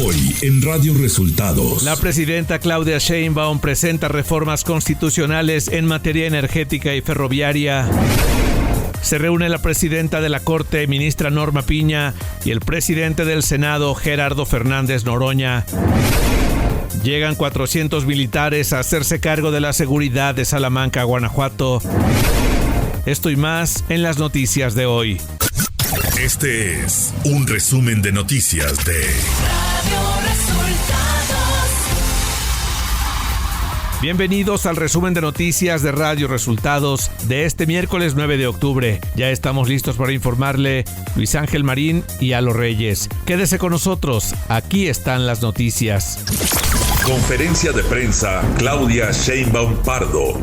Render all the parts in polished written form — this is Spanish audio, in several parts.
Hoy en Radio Resultados. La presidenta Claudia Sheinbaum presenta reformas constitucionales en materia energética y ferroviaria. Se reúne la presidenta de la Corte, ministra Norma Piña, y el presidente del Senado, Gerardo Fernández Noroña. Llegan 400 militares a hacerse cargo de la seguridad de Salamanca, Guanajuato. Esto y más en las noticias de hoy. Este es un resumen de noticias de Radio Resultados. Bienvenidos al resumen de noticias de Radio Resultados de este miércoles 9 de octubre. Ya estamos listos para informarle Luis Ángel Marín y Alo Reyes. Quédese con nosotros, aquí están las noticias. Conferencia de prensa, Claudia Sheinbaum Pardo.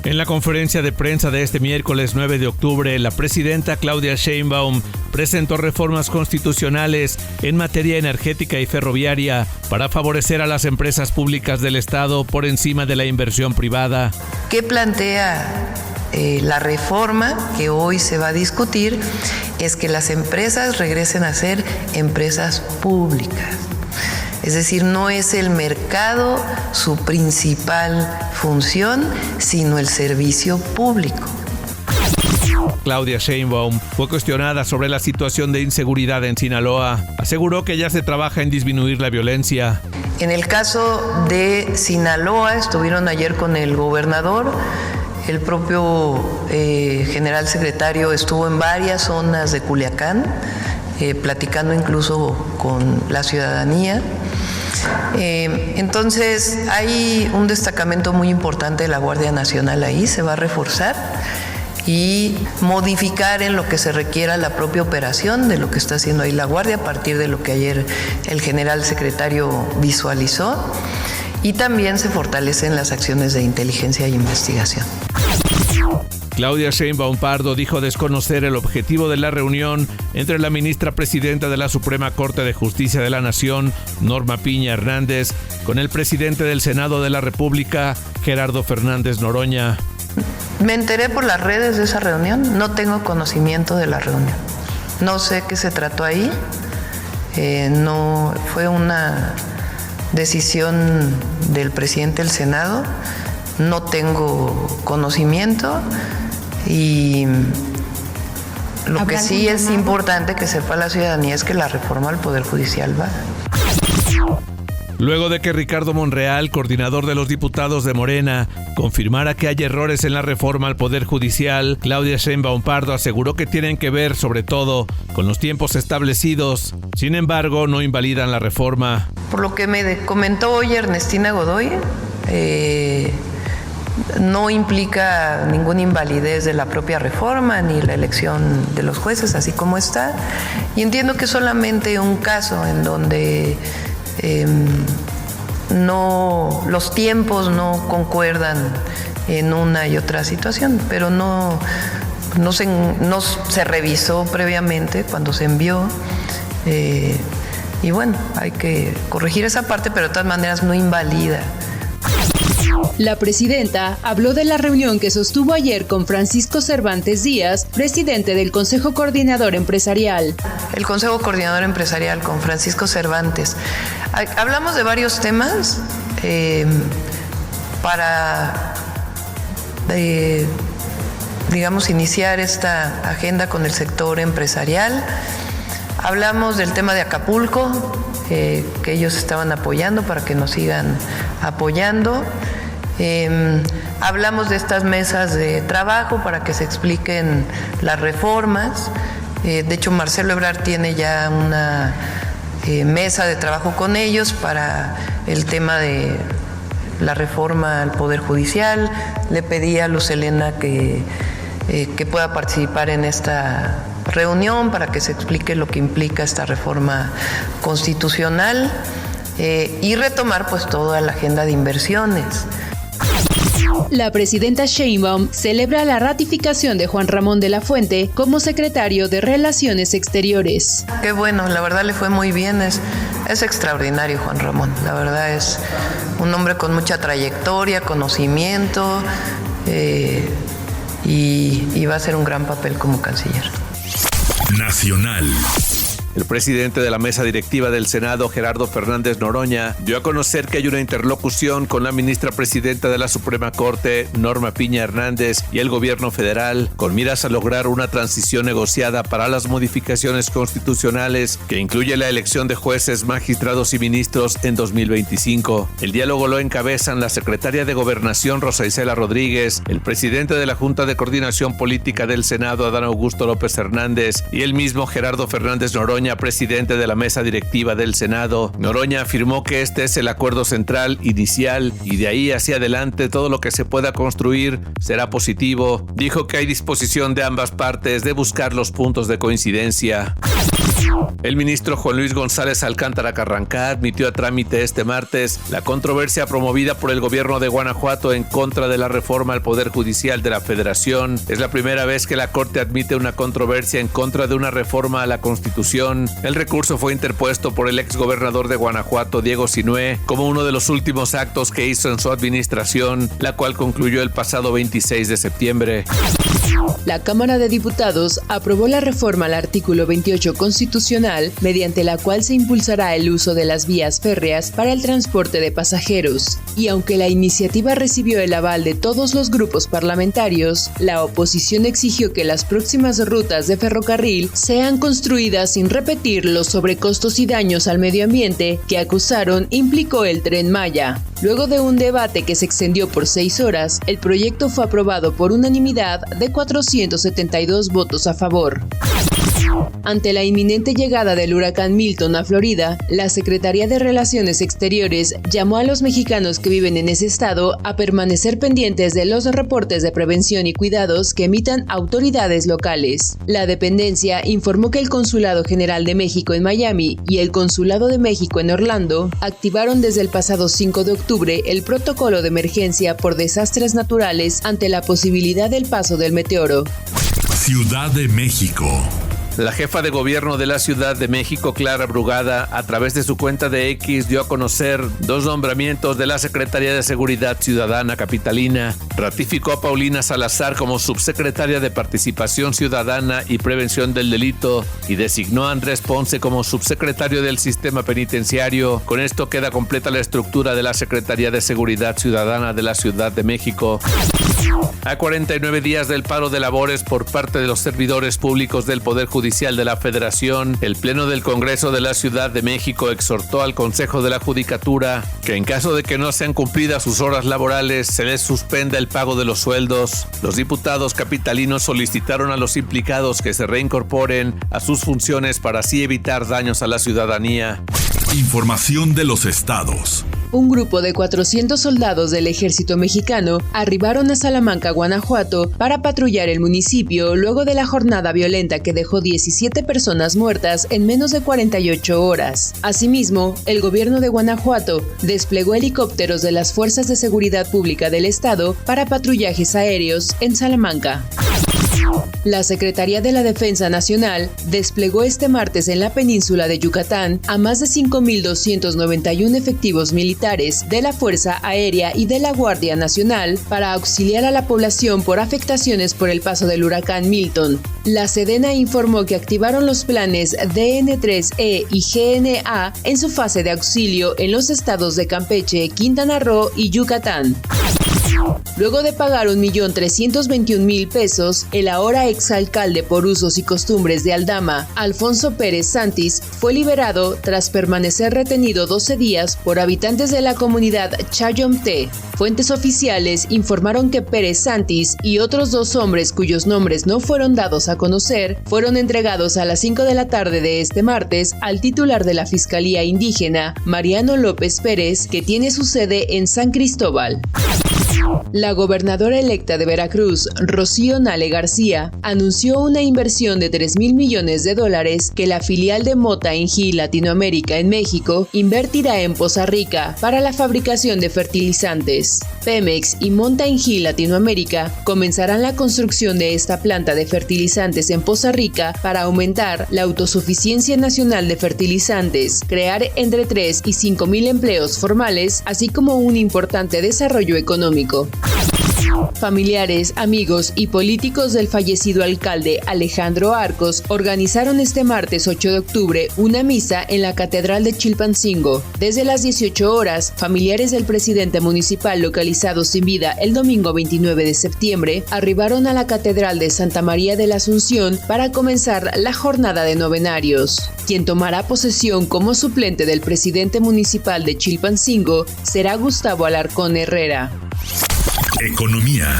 En la conferencia de prensa de este miércoles 9 de octubre, la presidenta Claudia Sheinbaum presentó reformas constitucionales en materia energética y ferroviaria para favorecer a las empresas públicas del Estado por encima de la inversión privada. ¿Qué plantea la reforma que hoy se va a discutir? Es que las empresas regresen a ser empresas públicas. Es decir, no es el mercado su principal función, sino el servicio público. Claudia Sheinbaum fue cuestionada sobre la situación de inseguridad en Sinaloa. Aseguró que ya se trabaja en disminuir la violencia. En el caso de Sinaloa, estuvieron ayer con el gobernador. El propio general secretario estuvo en varias zonas de Culiacán, platicando incluso con la ciudadanía. Entonces hay un destacamento muy importante de la Guardia Nacional ahí, se va a reforzar y modificar en lo que se requiera la propia operación de lo que está haciendo ahí la Guardia a partir de lo que ayer el general secretario visualizó, y también se fortalecen las acciones de inteligencia e investigación. Claudia Sheinbaum Pardo dijo desconocer el objetivo de la reunión entre la ministra presidenta de la Suprema Corte de Justicia de la Nación, Norma Piña Hernández, con el presidente del Senado de la República, Gerardo Fernández Noroña. Me enteré por las redes de esa reunión, no tengo conocimiento de la reunión. No sé qué se trató ahí, no fue una decisión del presidente del Senado, no tengo conocimiento. Y lo que sí es importante que sepa la ciudadanía es que la reforma al Poder Judicial va. Luego de que Ricardo Monreal, coordinador de los diputados de Morena, confirmara que hay errores en la reforma al Poder Judicial, Claudia Sheinbaum Pardo aseguró que tienen que ver, sobre todo, con los tiempos establecidos. Sin embargo, no invalidan la reforma. Por lo que me comentó hoy Ernestina Godoy, no implica ninguna invalidez de la propia reforma ni la elección de los jueces, así como está. Y entiendo que es solamente un caso en donde los tiempos no concuerdan en una y otra situación, pero no se revisó previamente cuando se envió. Y bueno, hay que corregir esa parte, pero de todas maneras no invalida. La presidenta habló de la reunión que sostuvo ayer con Francisco Cervantes Díaz, presidente del Consejo Coordinador Empresarial. El Consejo Coordinador Empresarial con Francisco Cervantes. Hablamos de varios temas para, iniciar esta agenda con el sector empresarial. Hablamos del tema de Acapulco, que ellos estaban apoyando para que nos sigan apoyando. Hablamos de estas mesas de trabajo para que se expliquen las reformas. De hecho, Marcelo Ebrard tiene ya una mesa de trabajo con ellos para el tema de la reforma al Poder Judicial. Le pedí a Luz Helena que pueda participar en esta reunión para que se explique lo que implica esta reforma constitucional y retomar pues toda la agenda de inversiones. La presidenta Sheinbaum celebra la ratificación de Juan Ramón de la Fuente como secretario de Relaciones Exteriores. Qué bueno, la verdad le fue muy bien, es extraordinario Juan Ramón, la verdad es un hombre con mucha trayectoria, conocimiento y va a hacer un gran papel como canciller. Nacional. El presidente de la mesa directiva del Senado, Gerardo Fernández Noroña, dio a conocer que hay una interlocución con la ministra presidenta de la Suprema Corte, Norma Piña Hernández, y el gobierno federal, con miras a lograr una transición negociada para las modificaciones constitucionales que incluye la elección de jueces, magistrados y ministros en 2025. El diálogo lo encabezan la secretaria de Gobernación, Rosa Isela Rodríguez, el presidente de la Junta de Coordinación Política del Senado, Adán Augusto López Hernández, y el mismo Gerardo Fernández Noroña, presidente de la mesa directiva del Senado. Noroña afirmó que este es el acuerdo central inicial y de ahí hacia adelante todo lo que se pueda construir será positivo. Dijo que hay disposición de ambas partes de buscar los puntos de coincidencia. El ministro Juan Luis González Alcántara Carrancá admitió a trámite este martes la controversia promovida por el gobierno de Guanajuato en contra de la reforma al Poder Judicial de la Federación. Es la primera vez que la Corte admite una controversia en contra de una reforma a la Constitución. El recurso fue interpuesto por el exgobernador de Guanajuato, Diego Sinue, como uno de los últimos actos que hizo en su administración, la cual concluyó el pasado 26 de septiembre. La Cámara de Diputados aprobó la reforma al artículo 28 constitucional, mediante la cual se impulsará el uso de las vías férreas para el transporte de pasajeros. Y aunque la iniciativa recibió el aval de todos los grupos parlamentarios, la oposición exigió que las próximas rutas de ferrocarril sean construidas sin repetir los sobrecostos y daños al medio ambiente que acusaron implicó el Tren Maya. Luego de un debate que se extendió por 6 horas, el proyecto fue aprobado por unanimidad de 472 votos a favor. Ante la inminente llegada del huracán Milton a Florida, la Secretaría de Relaciones Exteriores llamó a los mexicanos que viven en ese estado a permanecer pendientes de los reportes de prevención y cuidados que emitan autoridades locales. La dependencia informó que el Consulado General de México en Miami y el Consulado de México en Orlando activaron desde el pasado 5 de octubre el protocolo de emergencia por desastres naturales ante la posibilidad del paso del meteoro. Ciudad de México. La jefa de gobierno de la Ciudad de México, Clara Brugada, a través de su cuenta de X dio a conocer 2 nombramientos de la Secretaría de Seguridad Ciudadana capitalina. Ratificó a Paulina Salazar como subsecretaria de Participación Ciudadana y Prevención del Delito y designó a Andrés Ponce como subsecretario del Sistema Penitenciario. Con esto queda completa la estructura de la Secretaría de Seguridad Ciudadana de la Ciudad de México. A 49 días del paro de labores por parte de los servidores públicos del Poder Judicial de la Federación, el Pleno del Congreso de la Ciudad de México exhortó al Consejo de la Judicatura que en caso de que no sean cumplidas sus horas laborales, se les suspenda el pago de los sueldos. Los diputados capitalinos solicitaron a los implicados que se reincorporen a sus funciones para así evitar daños a la ciudadanía. Información de los estados. Un grupo de 400 soldados del ejército mexicano arribaron a Salamanca, Guanajuato, para patrullar el municipio luego de la jornada violenta que dejó 17 personas muertas en menos de 48 horas. Asimismo, el gobierno de Guanajuato desplegó helicópteros de las Fuerzas de Seguridad Pública del Estado para patrullajes aéreos en Salamanca. La Secretaría de la Defensa Nacional desplegó este martes en la península de Yucatán a más de 5.291 efectivos militares de la Fuerza Aérea y de la Guardia Nacional para auxiliar a la población por afectaciones por el paso del huracán Milton. La Sedena informó que activaron los planes DN3E y GNA en su fase de auxilio en los estados de Campeche, Quintana Roo y Yucatán. Luego de pagar $1.321.000 pesos, el ahora exalcalde por usos y costumbres de Aldama, Alfonso Pérez Santis, fue liberado tras permanecer retenido 12 días por habitantes de la comunidad Chayomte. Fuentes oficiales informaron que Pérez Santis y otros 2 hombres cuyos nombres no fueron dados a conocer, fueron entregados a las 5 de la tarde de este martes al titular de la Fiscalía Indígena, Mariano López Pérez, que tiene su sede en San Cristóbal. La gobernadora electa de Veracruz, Rocío Nale García, anunció una inversión de $3,000 millones que la filial de Mota Ingi Latinoamérica en México invertirá en Poza Rica para la fabricación de fertilizantes. Pemex y Mota Ingi Latinoamérica comenzarán la construcción de esta planta de fertilizantes en Poza Rica para aumentar la autosuficiencia nacional de fertilizantes, crear entre 3 y 5,000 empleos formales, así como un importante desarrollo económico. Familiares, amigos y políticos del fallecido alcalde Alejandro Arcos organizaron este martes 8 de octubre una misa en la Catedral de Chilpancingo. Desde las 18 horas, familiares del presidente municipal localizados sin vida el domingo 29 de septiembre arribaron a la Catedral de Santa María de la Asunción para comenzar la jornada de novenarios. Quien tomará posesión como suplente del presidente municipal de Chilpancingo será Gustavo Alarcón Herrera. Economía.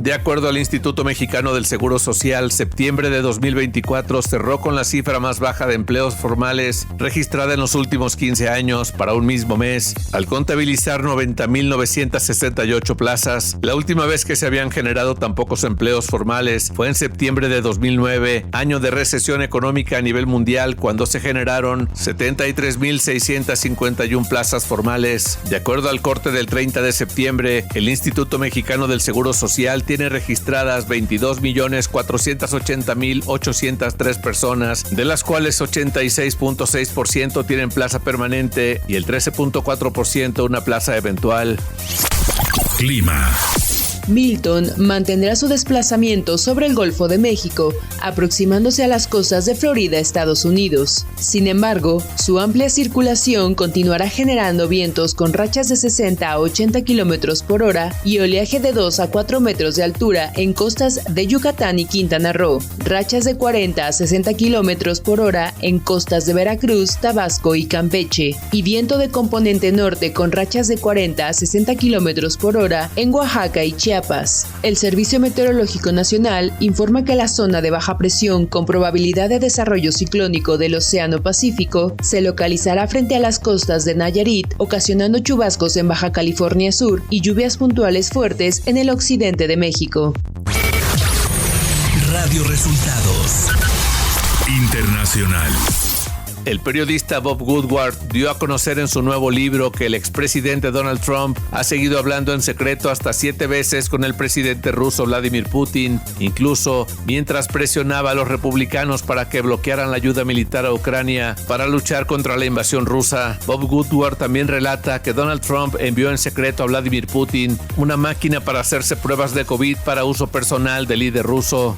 De acuerdo al Instituto Mexicano del Seguro Social, septiembre de 2024 cerró con la cifra más baja de empleos formales registrada en los últimos 15 años para un mismo mes, al contabilizar 90.968 plazas. La última vez que se habían generado tan pocos empleos formales fue en septiembre de 2009, año de recesión económica a nivel mundial, cuando se generaron 73.651 plazas formales. De acuerdo al corte del 30 de septiembre, el Instituto Mexicano del Seguro Social tiene registradas 22.480.803 personas, de las cuales 86.6% tienen plaza permanente y el 13.4% una plaza eventual. Clima. Milton mantendrá su desplazamiento sobre el Golfo de México, aproximándose a las costas de Florida, Estados Unidos. Sin embargo, su amplia circulación continuará generando vientos con rachas de 60 a 80 kilómetros por hora y oleaje de 2 a 4 metros de altura en costas de Yucatán y Quintana Roo, rachas de 40 a 60 kilómetros por hora en costas de Veracruz, Tabasco y Campeche, y viento de componente norte con rachas de 40 a 60 kilómetros por hora en Oaxaca y Chiapas. El Servicio Meteorológico Nacional informa que la zona de baja presión con probabilidad de desarrollo ciclónico del Océano Pacífico se localizará frente a las costas de Nayarit, ocasionando chubascos en Baja California Sur y lluvias puntuales fuertes en el occidente de México. Radio Resultados Internacional. El periodista Bob Woodward dio a conocer en su nuevo libro que el expresidente Donald Trump ha seguido hablando en secreto hasta 7 veces con el presidente ruso Vladimir Putin, incluso mientras presionaba a los republicanos para que bloquearan la ayuda militar a Ucrania para luchar contra la invasión rusa. Bob Woodward también relata que Donald Trump envió en secreto a Vladimir Putin una máquina para hacerse pruebas de COVID para uso personal del líder ruso.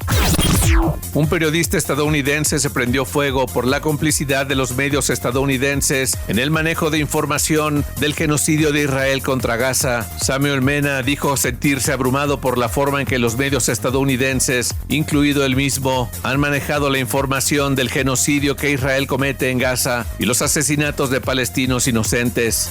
Un periodista estadounidense se prendió fuego por la complicidad de los medios estadounidenses en el manejo de información del genocidio de Israel contra Gaza. Samuel Mena dijo sentirse abrumado por la forma en que los medios estadounidenses, incluido él mismo, han manejado la información del genocidio que Israel comete en Gaza y los asesinatos de palestinos inocentes.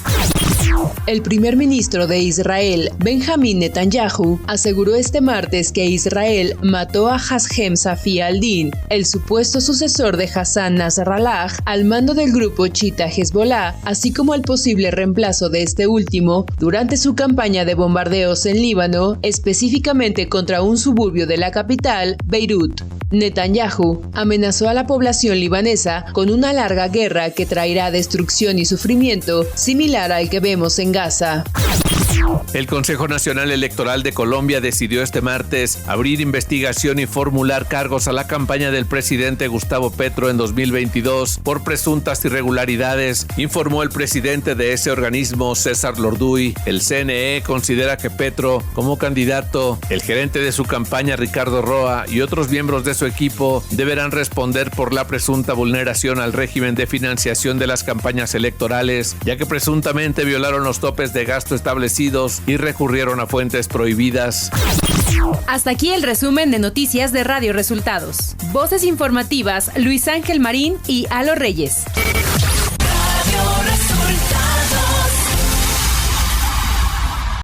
El primer ministro de Israel, Benjamín Netanyahu, aseguró este martes que Israel mató a Hashem Safi al-Din, el supuesto sucesor de Hassan Nasrallah, al mando del grupo chiita Hezbollah, así como el posible reemplazo de este último durante su campaña de bombardeos en Líbano, específicamente contra un suburbio de la capital, Beirut. Netanyahu amenazó a la población libanesa con una larga guerra que traerá destrucción y sufrimiento similar al que vemos en Gaza. El Consejo Nacional Electoral de Colombia decidió este martes abrir investigación y formular cargos a la campaña del presidente Gustavo Petro en 2022 por presuntas irregularidades, informó el presidente de ese organismo, César Lorduy. El CNE considera que Petro, como candidato, el gerente de su campaña, Ricardo Roa, y otros miembros de su equipo deberán responder por la presunta vulneración al régimen de financiación de las campañas electorales, ya que presuntamente violaron los topes de gasto establecidos y recurrieron a fuentes prohibidas. Hasta aquí el resumen de noticias de Radio Resultados. Voces informativas, Luis Ángel Marín y Alo Reyes.